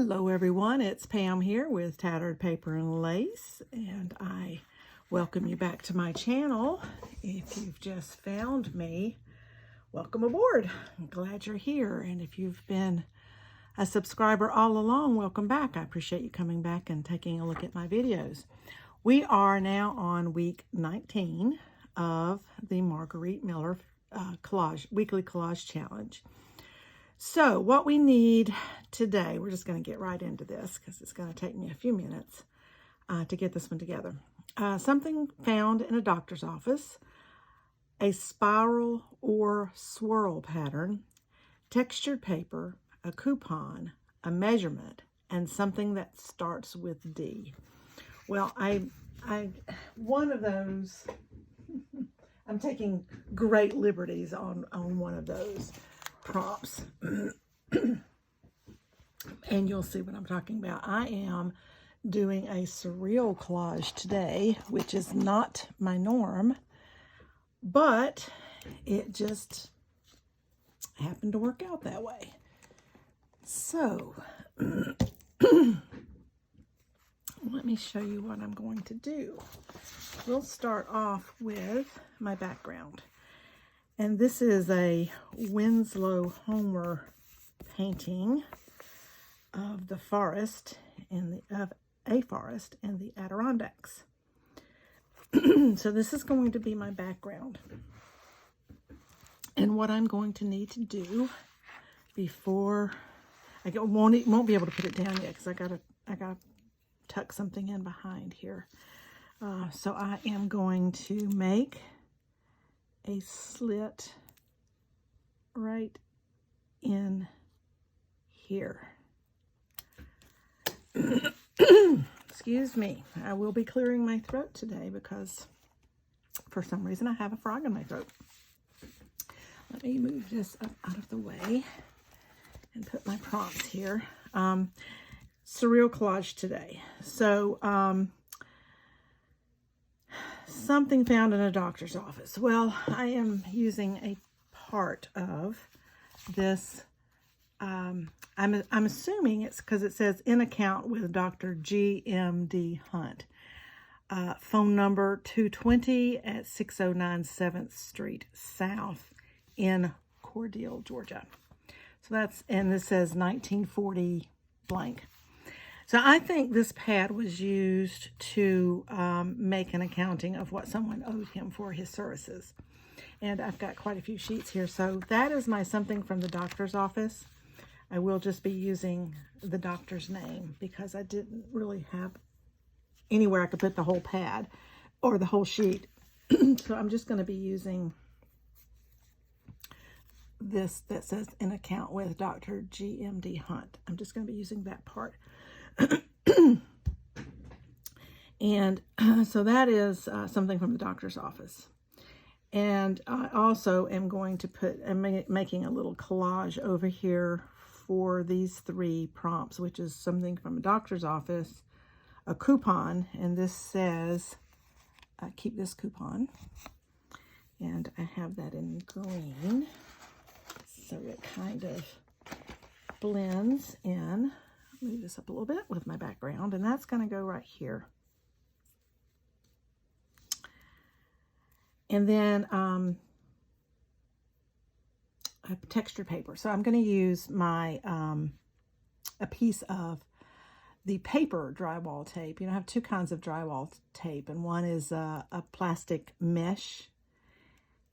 Hello everyone, it's Pam here with Tattered Paper and Lace, and I welcome you back to my channel. If you've just found me, welcome aboard. I'm glad you're here, and if you've been a subscriber all along, welcome back. I appreciate you coming back and taking a look at my videos. We are now on week 19 of the Margarete Miller weekly collage challenge. So what we need today, we're just going to get right into this because it's going to take me a few minutes to get this one together. Something found in a doctor's office, a spiral or swirl pattern, textured paper, a coupon, a measurement, and something that starts with D. Well, one of those, I'm taking great liberties on one of those prompts. And you'll see what I'm talking about. I am doing a surreal collage today, which is not my norm, but it just happened to work out that way. So let me show you what I'm going to do. We'll start off with my background. And this is a Winslow Homer painting of the forest of a forest in the Adirondacks. So this is going to be my background. And what I'm going to need to do before I won't be able to put it down yet because I gotta tuck something in behind here. So I am going to make a slit right in here. Excuse me. I will be clearing my throat today because for some reason I have a frog in my throat. Let me move this up out of the way and put my prompts here. Surreal collage today. So, something found in a doctor's office. Well, I am using a part of this. I'm assuming it's because it says in account with Dr. G.M.D. Hunt. Phone number 220 at 609 7th Street South in Cordele, Georgia. So and this says 1940 blank. So I think this pad was used to make an accounting of what someone owed him for his services. And I've got quite a few sheets here. So that is my something from the doctor's office. I will just be using the doctor's name because I didn't really have anywhere I could put the whole pad or the whole sheet. So I'm just going to be using this that says in account with Dr. G.M.D. Hunt. I'm just going to be using that part. And so that is something from the doctor's office. And I also am going to I'm making a little collage over here for these three prompts, which is something from a doctor's office, a coupon, and this says, keep this coupon. And I have that in green, so it kind of blends in. Move this up a little bit with my background, and that's going to go right here. And then a textured paper. So I'm going to use my a piece of the paper drywall tape. You know, I have two kinds of drywall tape, and one is a plastic mesh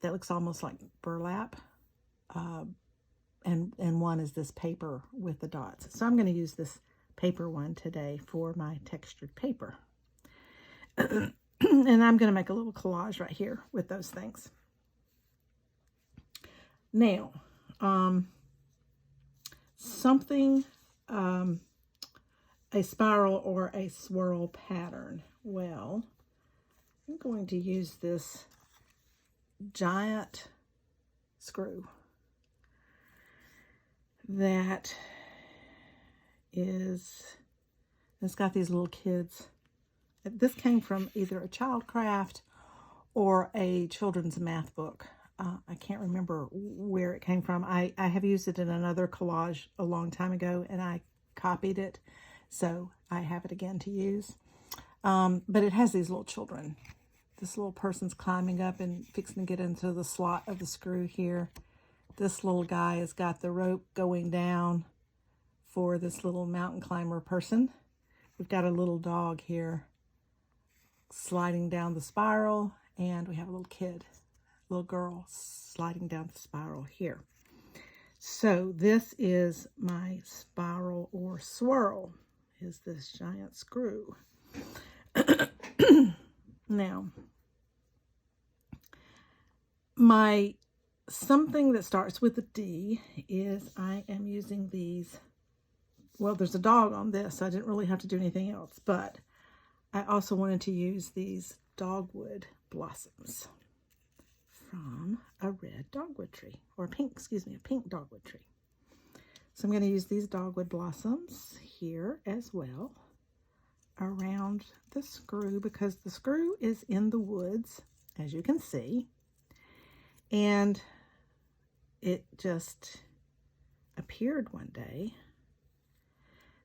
that looks almost like burlap. And one is this paper with the dots. So I'm going to use this paper one today for my textured paper. And I'm going to make a little collage right here with those things. Now, something, a spiral or a swirl pattern. Well, I'm going to use this giant screw. That is, it's got these little kids. This came from either a child craft or a children's math book. I can't remember where it came from. I have used it in another collage a long time ago, and I copied it, so I have it again to use. But it has these little children. This little person's climbing up and fixing to get into the slot of the screw here. This little guy has got the rope going down for this little mountain climber person. We've got a little dog here sliding down the spiral, and we have a little kid, little girl sliding down the spiral here. So this is my spiral or swirl, is this giant screw. Now, something that starts with a D is I am using these. Well, there's a dog on this, so I didn't really have to do anything else, but I also wanted to use these dogwood blossoms from a red dogwood tree, or pink, excuse me, a pink dogwood tree. So I'm going to use these dogwood blossoms here as well around the screw, because the screw is in the woods, as you can see, and it just appeared one day.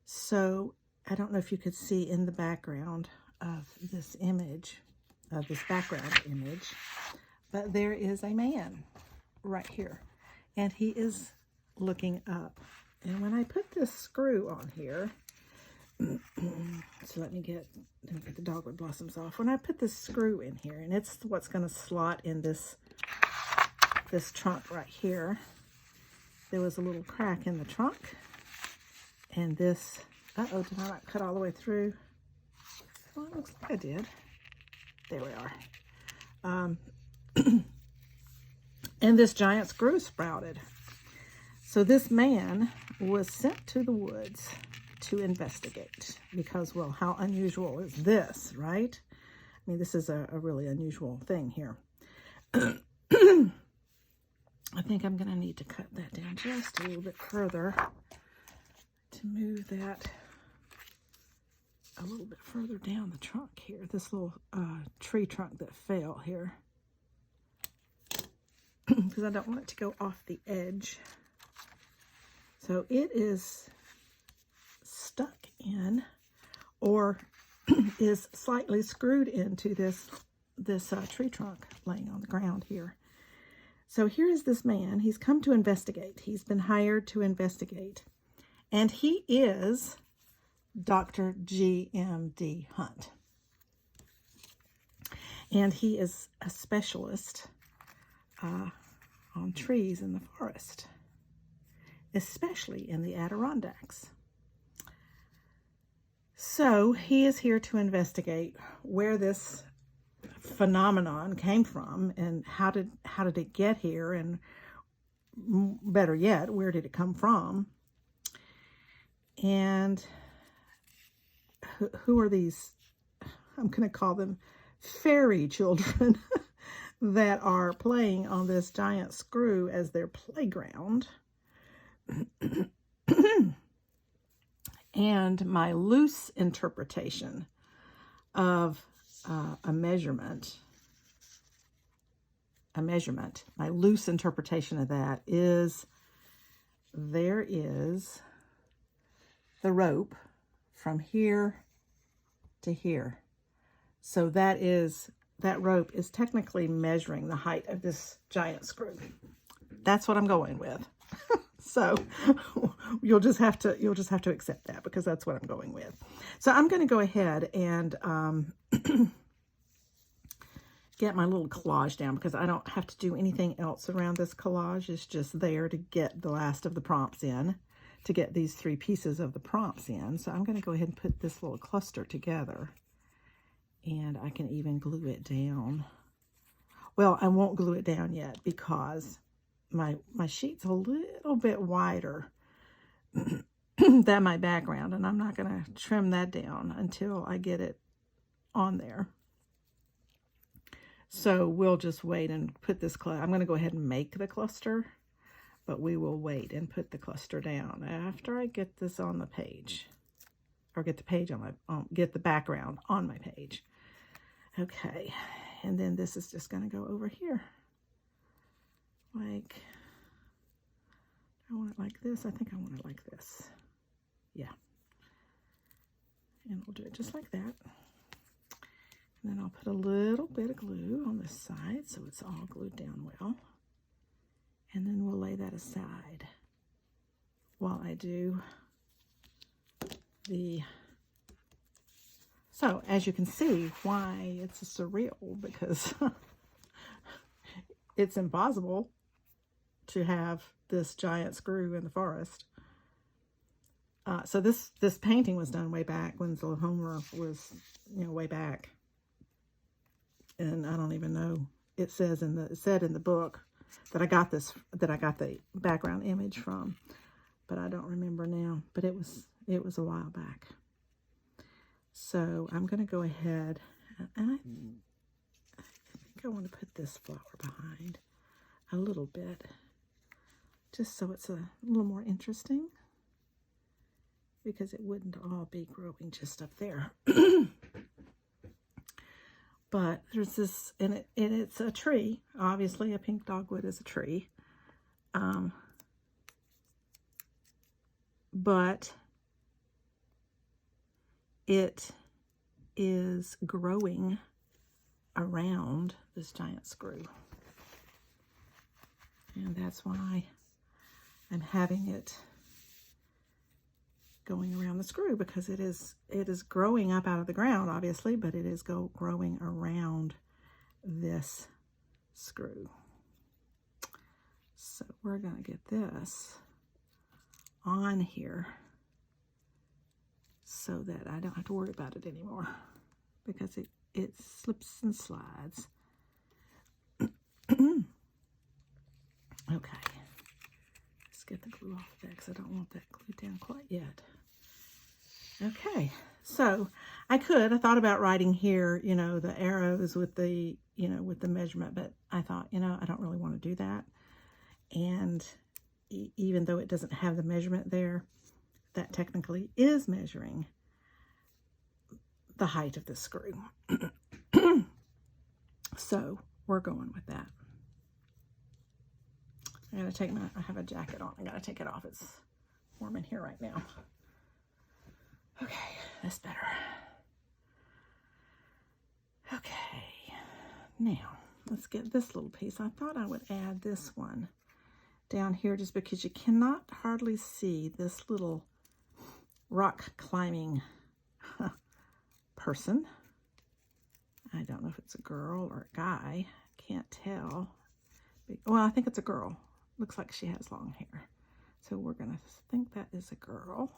So I don't know if you could see in the background of this image, of this background image, but there is a man right here, and he is looking up. And when I put this screw on here, so let me get the dogwood blossoms off. When I put this screw in here, and it's what's going to slot in this trunk right here, there was a little crack in the trunk, and this, uh-oh, did I not cut all the way through? Well, it looks like I did. There we are. And this giant screw sprouted. So this man was sent to the woods to investigate, because, well, how unusual is this, right? I mean, this is a really unusual thing here. I think I'm going to need to cut that down just a little bit further to move that a little bit further down the trunk here, this little tree trunk that fell here, because I don't want it to go off the edge. So it is stuck in, or is slightly screwed into this tree trunk laying on the ground here. So here is this man. He's come to investigate. He's been hired to investigate. And he is Dr. G.M.D. Hunt. And he is a specialist on trees in the forest, especially in the Adirondacks. So he is here to investigate where this phenomenon came from, and how did it get here, and better yet, where did it come from? And who are these, I'm going to call them fairy children, that are playing on this giant screw as their playground? And my loose interpretation of a measurement, my loose interpretation of that is, there is the rope from here to here. So that rope is technically measuring the height of this giant screw. That's what I'm going with. So you'll just have to accept that, because that's what I'm going with. So I'm going to go ahead and get my little collage down, because I don't have to do anything else around this collage. It's just there to get the last of the prompts in, to get these 3 pieces of the prompts in. So I'm going to go ahead and put this little cluster together, and I can even glue it down. Well, I won't glue it down yet, because my sheet's a little bit wider than my background, and I'm not going to trim that down until I get it on there. So we'll just wait and put this I'm going to go ahead and make the cluster, but we will wait and put the cluster down after I get this on the page, or get the page on my get the background on my page. Okay, and then this is just going to go over here. Like, I want it like this. I think I want it like this. Yeah. And we'll do it just like that. And then I'll put a little bit of glue on this side so it's all glued down well. And then we'll lay that aside while I do the... So, as you can see, why it's surreal, because it's impossible to have this giant screw in the forest. So this painting was done way back when the Homer was, way back. And I don't even know. It said in the book that I got the background image from, but I don't remember now. But it was a while back. So I'm going to go ahead, and I think I want to put this flower behind a little bit, just so it's a little more interesting, because it wouldn't all be growing just up there. But there's this, and it's a tree. Obviously, a pink dogwood is a tree. But it is growing around this giant screw. And that's why I'm having it going around the screw, because it is growing up out of the ground, obviously, but it is growing around this screw. So we're going to get this on here so that I don't have to worry about it anymore, because it slips and slides. Okay, let's get the glue off of that, because I don't want that glued down quite yet. Okay, so I thought about writing here, the arrows with the, with the measurement, but I thought, I don't really want to do that. And even though it doesn't have the measurement there, that technically is measuring the height of the screw. So we're going with that. I have a jacket on. I gotta take it off. It's warm in here right now. Okay, that's better. Okay, now let's get this little piece. I thought I would add this one down here just because you cannot hardly see this little rock climbing person. I don't know if it's a girl or a guy. Can't tell. Well, I think it's a girl. Looks like she has long hair. So we're going to think that is a girl.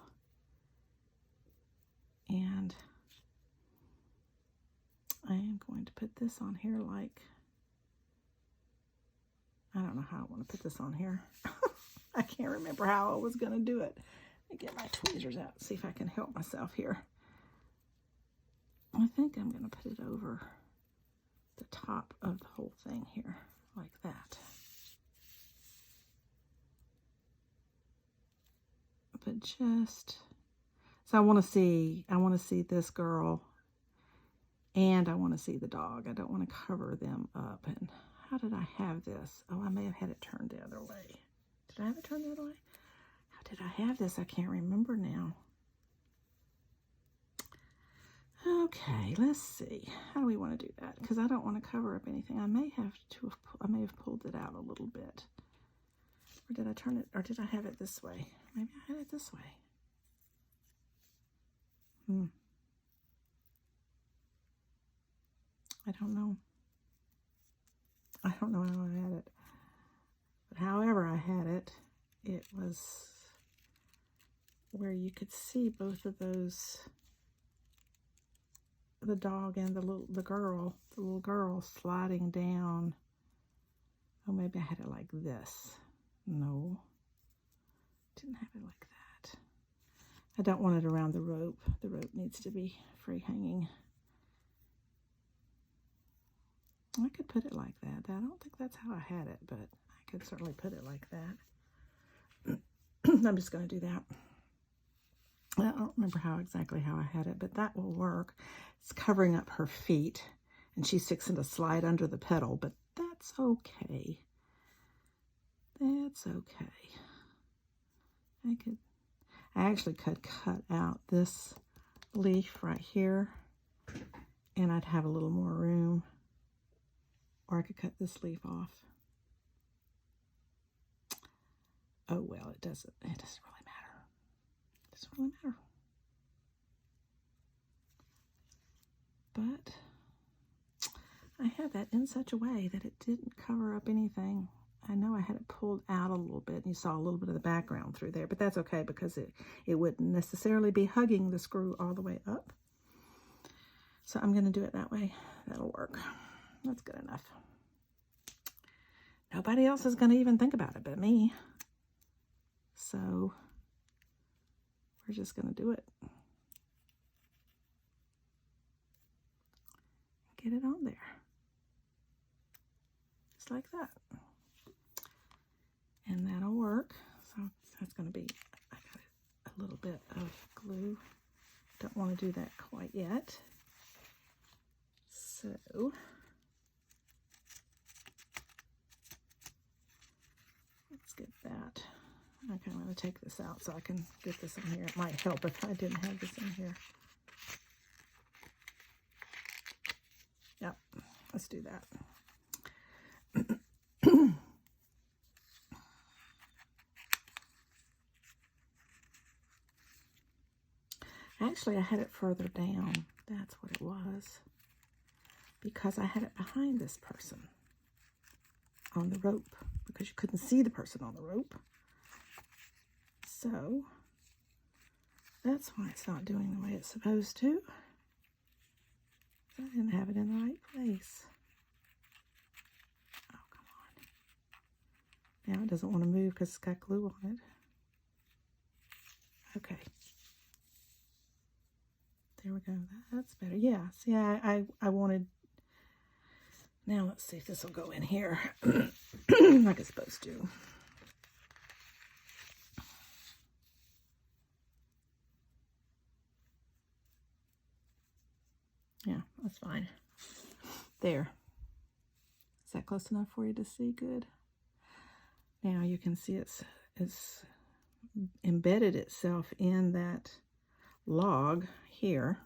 And I am going to put this on here like, I don't know how I want to put this on here. I can't remember how I was going to do it. Let me get my tweezers out and see if I can help myself here. I think I'm going to put it over the top of the whole thing here, like that. But just, so I want to see this girl, and I want to see the dog. I don't want to cover them up. And how did I have this? Oh, I may have had it turned the other way. Did I have it turned the other way? How did I have this? I can't remember now. Okay, let's see. How do we want to do that? Because I don't want to cover up anything. I may have pulled it out a little bit. Or did I turn it, or did I have it this way? Maybe I had it this way. I don't know. I don't know how I had it. But however I had it, it was where you could see both of those, the dog and the little girl sliding down. Oh, maybe I had it like this. No, didn't have it like that. I don't want it around the rope. The rope needs to be free hanging. I could put it like that. I don't think that's how I had it, but I could certainly put it like that. I'm just going to do that. I don't remember exactly how I had it, but that will work. It's covering up her feet, and she's fixing to slide under the pedal, but that's okay. That's okay. I actually could cut out this leaf right here, and I'd have a little more room. Or I could cut this leaf off. Oh, well, it doesn't really matter. It doesn't really matter. But I had that in such a way that it didn't cover up anything. I know I had it pulled out a little bit, and you saw a little bit of the background through there, but that's okay because it wouldn't necessarily be hugging the screw all the way up. So I'm going to do it that way. That'll work. That's good enough. Nobody else is going to even think about it but me. So we're just going to do it. Get it on there. Just like that. And that'll work. So that's going to be, I got a little bit of glue. Don't want to do that quite yet. So let's get that. Okay, I'm going to take this out so I can get this in here. It might help if I didn't have this in here. Yep, let's do that. Actually, I had it further down. That's what it was. Because I had it behind this person on the rope. Because you couldn't see the person on the rope. So, that's why it's not doing the way it's supposed to. I didn't have it in the right place. Oh, come on. Now it doesn't want to move because it's got glue on it. Okay. There we go. That's better. Yeah. See, I wanted... Now let's see if this will go in here like it's supposed to. Yeah, that's fine. There. Is that close enough for you to see? Good. Now you can see it's embedded itself in that log here.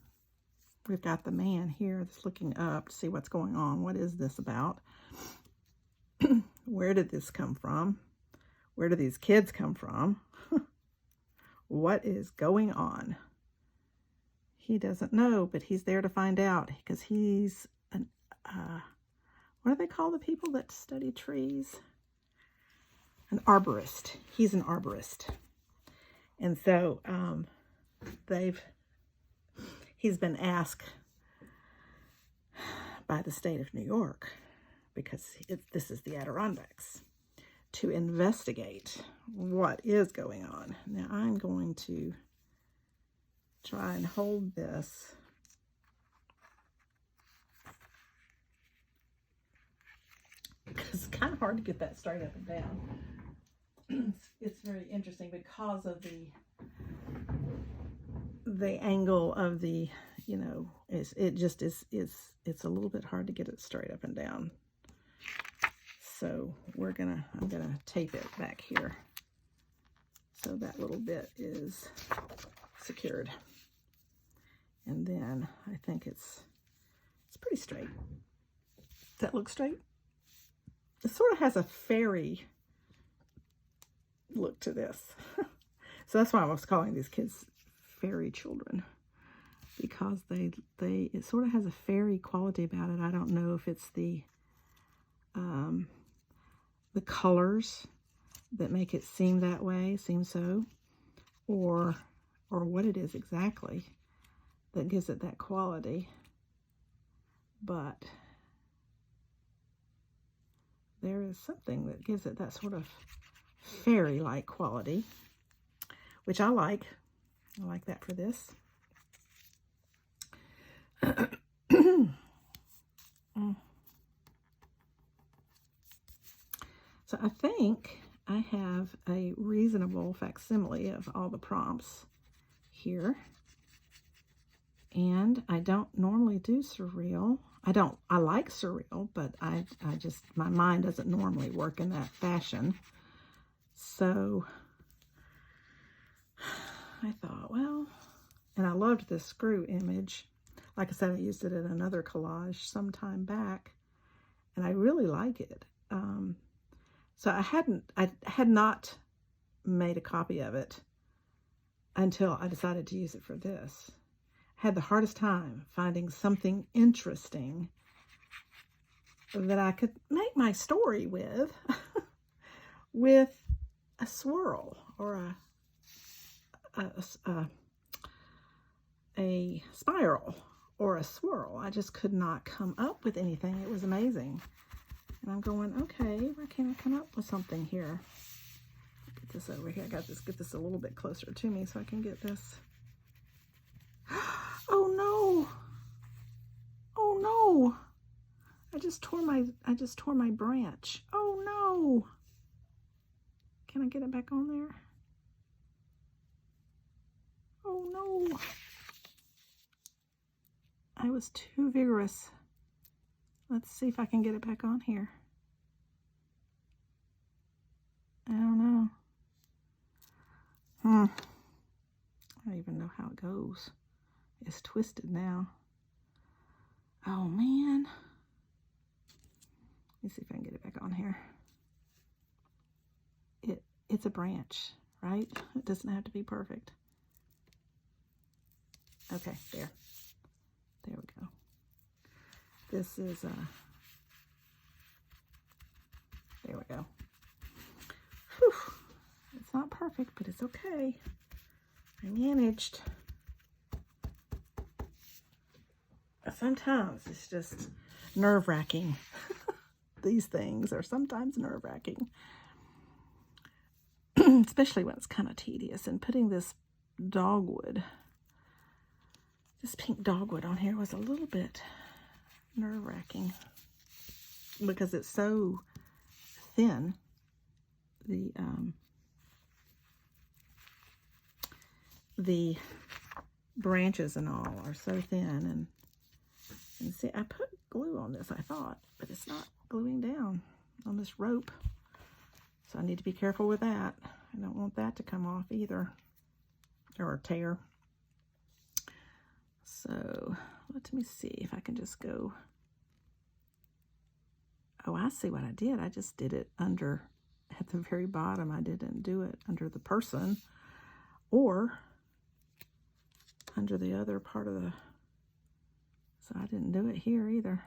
We've got the man here that's looking up to see what's going on. What is this about? Where did this come from? Where do these kids come from? What is going on? He doesn't know, but he's there to find out because he's an, what do they call the people that study trees? An arborist. He's an arborist. And so he's been asked by the state of New York, because this is the Adirondacks, to investigate what is going on. Now I'm going to try and hold this. Because it's kind of hard to get that straight up and down. It's very interesting because of the angle of the, you know, it's a little bit hard to get it straight up and down. So I'm gonna tape it back here so that little bit is secured. And then I think it's pretty straight. Does that look straight? It sort of has a fairy look to this. So that's why I was calling these kids fairy children, because it sort of has a fairy quality about it. I don't know if it's the colors that make it seem that way, or what it is exactly that gives it that quality. But there is something that gives it that sort of fairy-like quality, which I like. I like that for this. So I think I have a reasonable facsimile of all the prompts here. And I don't normally do surreal. I like surreal, but I just, my mind doesn't normally work in that fashion. So I thought, well, and I loved this screw image. Like I said, I used it in another collage some time back, and I really like it. So I had not made a copy of it until I decided to use it for this. I had the hardest time finding something interesting that I could make my story with, with a swirl or a spiral or a swirl. I just could not come up with anything. It was amazing. And I'm going, okay, why can't I come up with something here? Get this over here. I got this, get this a little bit closer to me so I can get this. Oh no. Oh no. I just tore my branch. Oh no. Can I get it back on there? Oh no. I was too vigorous. Let's see if I can get it back on here. I don't know. I don't even know how it goes. It's twisted now. Oh man. Let me see if I can get it back on here. It's a branch, right? It doesn't have to be perfect. Okay, there. There we go. This is, there we go. Whew. It's not perfect, but it's okay. I managed. Sometimes it's just nerve-wracking. These things are sometimes nerve-wracking. Especially when it's kind of tedious. And putting this dogwood, this pink dogwood on here was a little bit nerve-wracking because it's so thin. The branches and all are so thin, and see, I put glue on this, I thought, but it's not gluing down on this rope, so I need to be careful with that. I don't want that to come off either, or tear. So let me see if I can just go. Oh, I see what I did. I just did it under, at the very bottom. I didn't do it under the person or under the other part of the, so I didn't do it here either.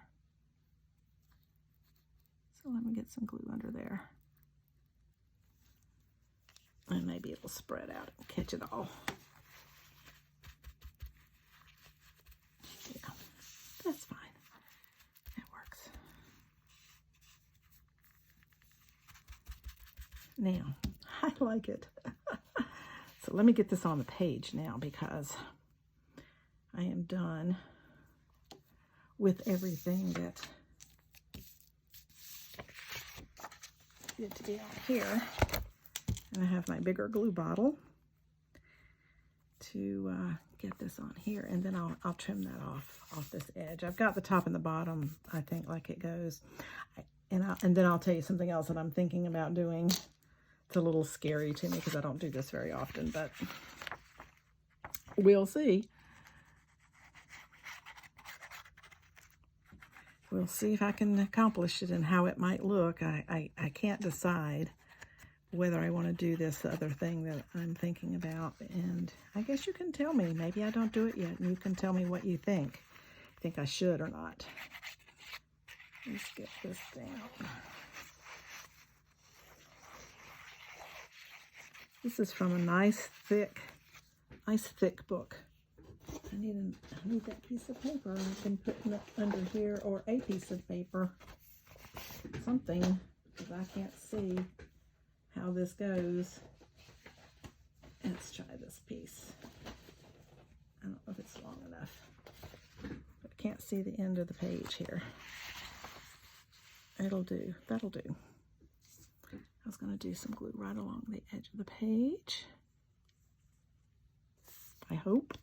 So let me get some glue under there. And maybe it'll spread out and catch it all. Yeah, that's fine. That works. Now, I like it. So let me get this on the page now because I am done with everything that needed to be on here. And I have my bigger glue bottle to get this on here, and then I'll trim that off this edge. I've got the top and the bottom, I think, like it goes. And then I'll tell you something else that I'm thinking about doing. It's a little scary to me because I don't do this very often, but we'll see. We'll see if I can accomplish it and how it might look. I can't decide whether I want to do this other thing that I'm thinking about. And I guess you can tell me. Maybe I don't do it yet, and you can tell me what you think. Think I should or not. Let's get this down. This is from a nice thick book. I need that piece of paper. I can put it under here, or a piece of paper. Something, because I can't see how this goes. Let's try this piece. I don't know if it's long enough, but I can't see the end of the page here. It'll do. That'll do. I was going to do some glue right along the edge of the page. I hope.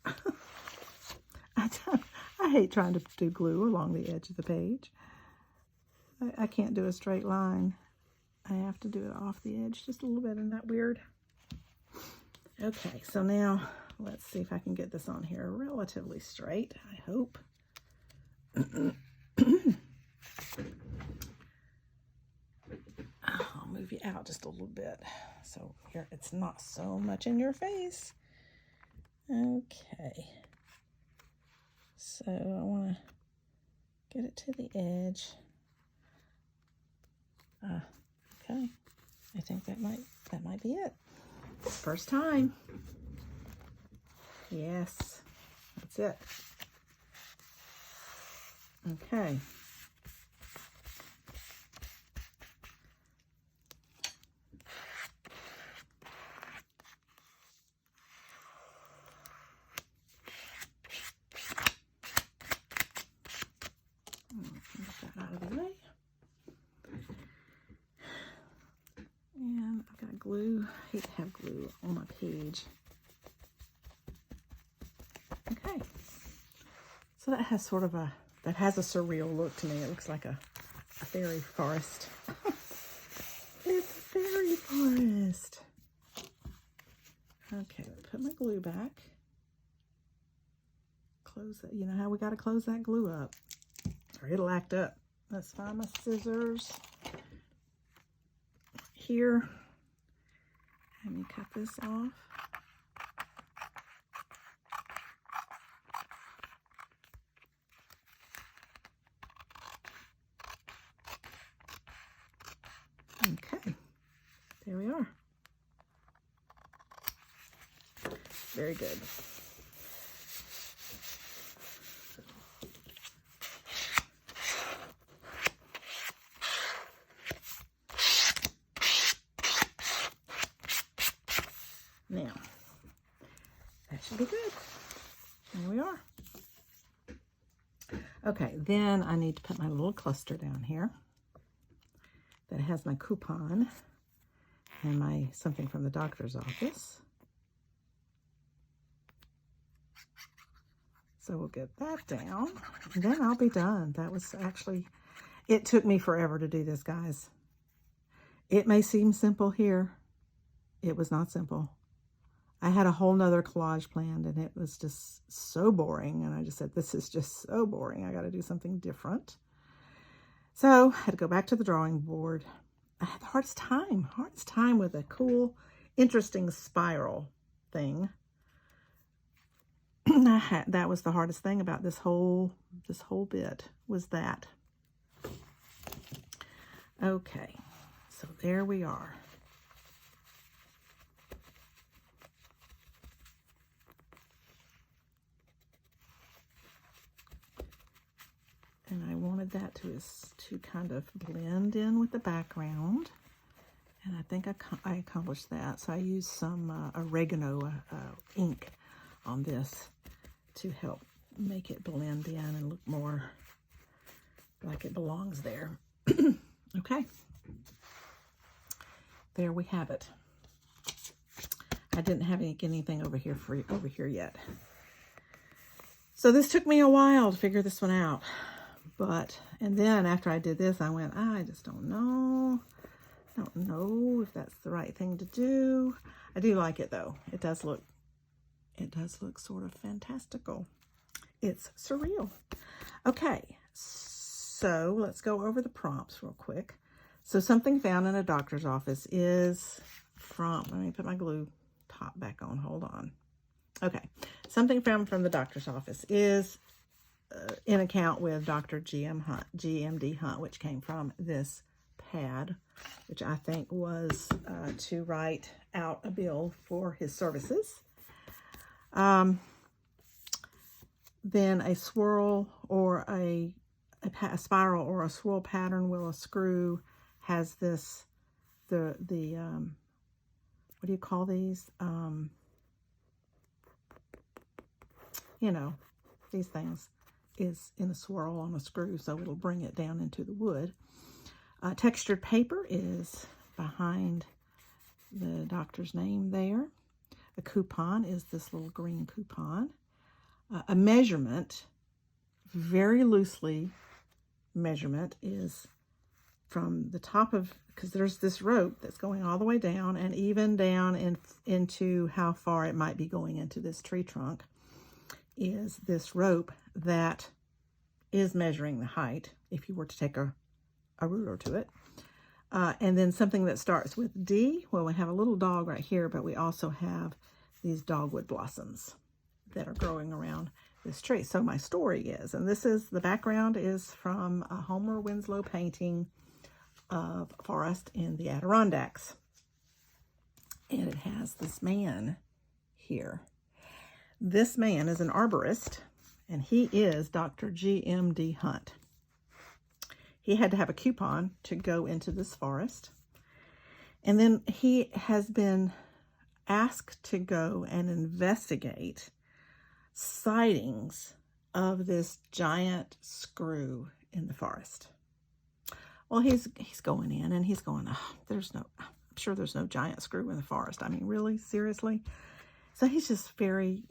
I hate trying to do glue along the edge of the page. I can't do a straight line. I have to do it off the edge just a little bit. Isn't that weird? Okay, so now let's see if I can get this on here relatively straight, I hope. I'll move you out just a little bit so it's not so much in your face. Okay, so I want to get it to the edge. Okay, I think that might be it. First time. Yes, that's it. Okay. Get that out of the way. And I've got glue. I hate to have glue on my page. Okay. So that has sort of a surreal look to me. It looks like a fairy forest. It's a fairy forest. Okay, put my glue back. Close that. You know how we got to close that glue up, or it'll act up. Let's find my scissors here. Let me cut this off. Okay, there we are. Very good. Now, that should be good. There we are. Okay, then I need to put my little cluster down here that has my coupon and my something from the doctor's office. So we'll get that down, and then I'll be done. That was actually, it took me forever to do this, guys. It may seem simple here. It was not simple. I had a whole nother collage planned, and it was just so boring. And I just said, this is just so boring. I got to do something different. So I had to go back to the drawing board. I had the hardest time with a cool, interesting spiral thing. That was the hardest thing about this whole bit, was that. Okay, so there we are. And I wanted that to kind of blend in with the background. And I think I accomplished that. So I used some oregano ink on this to help make it blend in and look more like it belongs there. Okay. There we have it. I didn't have anything over here yet. So this took me a while to figure this one out. And then after I did this, I went, I just don't know. I don't know if that's the right thing to do. I do like it though. It does look sort of fantastical. It's surreal. Okay, so let's go over the prompts real quick. So something found in a doctor's office is from, let me put my glue top back on, hold on. Okay, something found from the doctor's office is in account with Dr. GMD Hunt, which came from this pad, which I think was to write out a bill for his services. Then a swirl or a spiral or a swirl pattern with a screw has this, what do you call these? You know, these things is in a swirl on a screw, so it'll bring it down into the wood. Textured paper is behind the doctor's name there. A coupon is this little green coupon. A measurement, very loosely measurement, is from the top of because there's this rope that's going all the way down, and even down into how far it might be going into this tree trunk is this rope that is measuring the height if you were to take a ruler to it. And then something that starts with D. Well, we have a little dog right here, but we also have these dogwood blossoms that are growing around this tree. So my story is, and this is, the background is from a Homer Winslow painting of forest in the Adirondacks. And it has this man here. This man is an arborist, and he is Dr. G.M.D. Hunt. He had to have a coupon to go into this forest. And then he has been asked to go and investigate sightings of this giant screw in the forest. Well, he's going in and he's going, oh, I'm sure there's no giant screw in the forest. I mean, really? Seriously? So he's just very,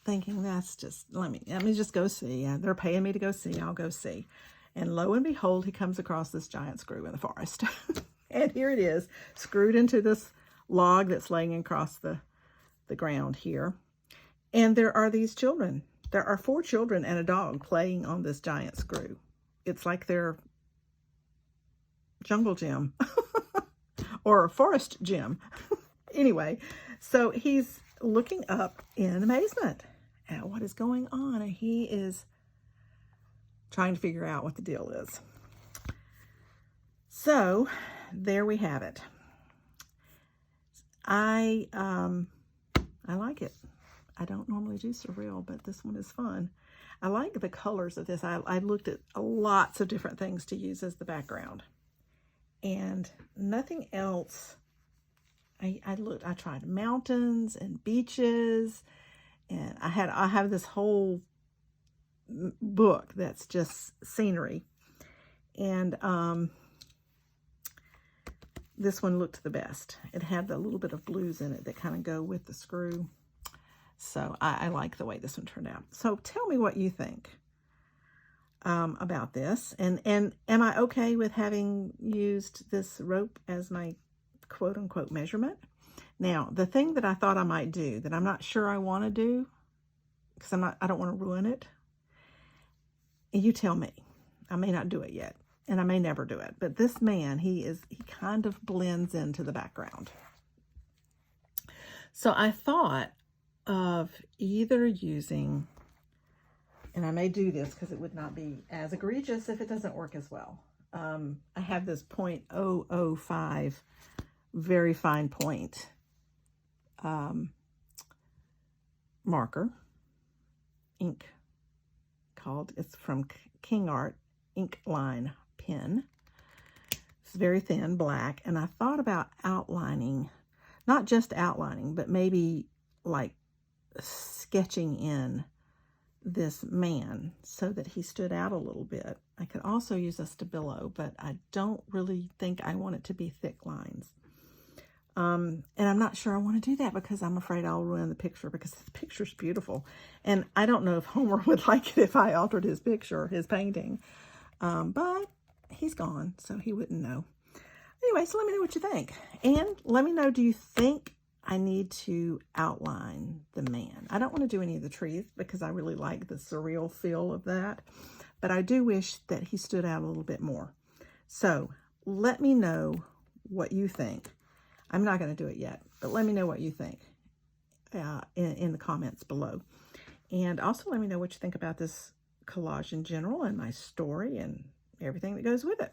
thinking that's just, let me just go see. They're paying me to go see. I'll go see. And lo and behold, he comes across this giant screw in the forest. And here it is, screwed into this log that's laying across the ground here. And there are these children. There are 4 children and a dog playing on this giant screw. It's like they're jungle gym or forest gym. Anyway, so he's looking up in amazement at what is going on, and he is trying to figure out what the deal is. So there we have it. I like it. I don't normally do surreal, but this one is fun. I like the colors of this. I looked at lots of different things to use as the background, and nothing else. I tried mountains and beaches, and I have this whole book that's just scenery. And this one looked the best. It had a little bit of blues in it that kind of go with the screw. So I like the way this one turned out. So tell me what you think about this. And am I okay with having used this rope as my quote-unquote measurement? Now, the thing that I thought I might do that I'm not sure I want to do, because I don't want to ruin it, you tell me. I may not do it yet, and I may never do it. But this man, he kind of blends into the background. So I thought of either using, and I may do this because it would not be as egregious if it doesn't work as well. I have this 0.005 very fine point marker ink called, it's from King Art ink line pen. It's very thin, black, and I thought about outlining, not just outlining, but maybe like sketching in this man so that he stood out a little bit. I could also use a Stabilo, but I don't really think I want it to be thick lines. And I'm not sure I want to do that because I'm afraid I'll ruin the picture, because the picture's beautiful. And I don't know if Homer would like it if I altered his picture, his painting. But he's gone, so he wouldn't know. Anyway, so let me know what you think. And let me know, do you think I need to outline the man? I don't want to do any of the trees because I really like the surreal feel of that. But I do wish that he stood out a little bit more. So let me know what you think. I'm not going to do it yet, but let me know what you think in the comments below. And also let me know what you think about this collage in general and my story and everything that goes with it.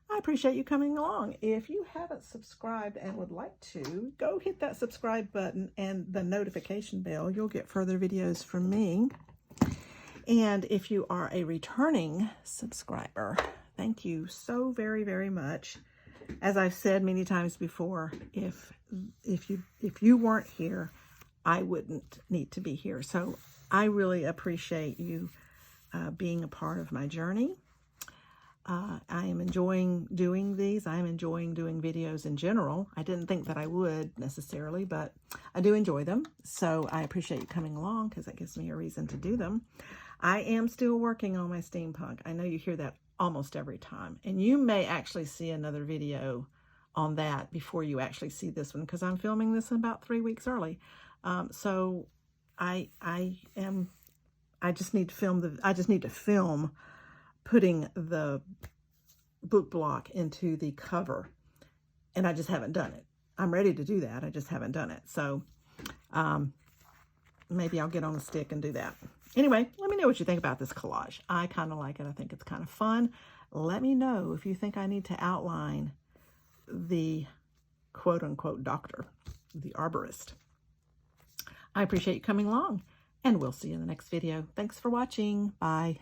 I appreciate you coming along. If you haven't subscribed and would like to, go hit that subscribe button and the notification bell. You'll get further videos from me. And if you are a returning subscriber, thank you so very, very much. As I've said many times before, if you weren't here, I wouldn't need to be here. So I really appreciate you being a part of my journey. I am enjoying doing these. I am enjoying doing videos in general. I didn't think that I would necessarily, but I do enjoy them. So I appreciate you coming along because that gives me a reason to do them. I am still working on my steampunk. I know you hear that almost every time. And you may actually see another video on that before you actually see this one, because I'm filming this about 3 weeks early. So I just need to film putting the book block into the cover, and I just haven't done it. I'm ready to do that. I just haven't done it. So maybe I'll get on the stick and do that. Anyway, let me know what you think about this collage. I kind of like it. I think it's kind of fun. Let me know if you think I need to outline the quote-unquote doctor, the arborist. I appreciate you coming along, and we'll see you in the next video. Thanks for watching. Bye.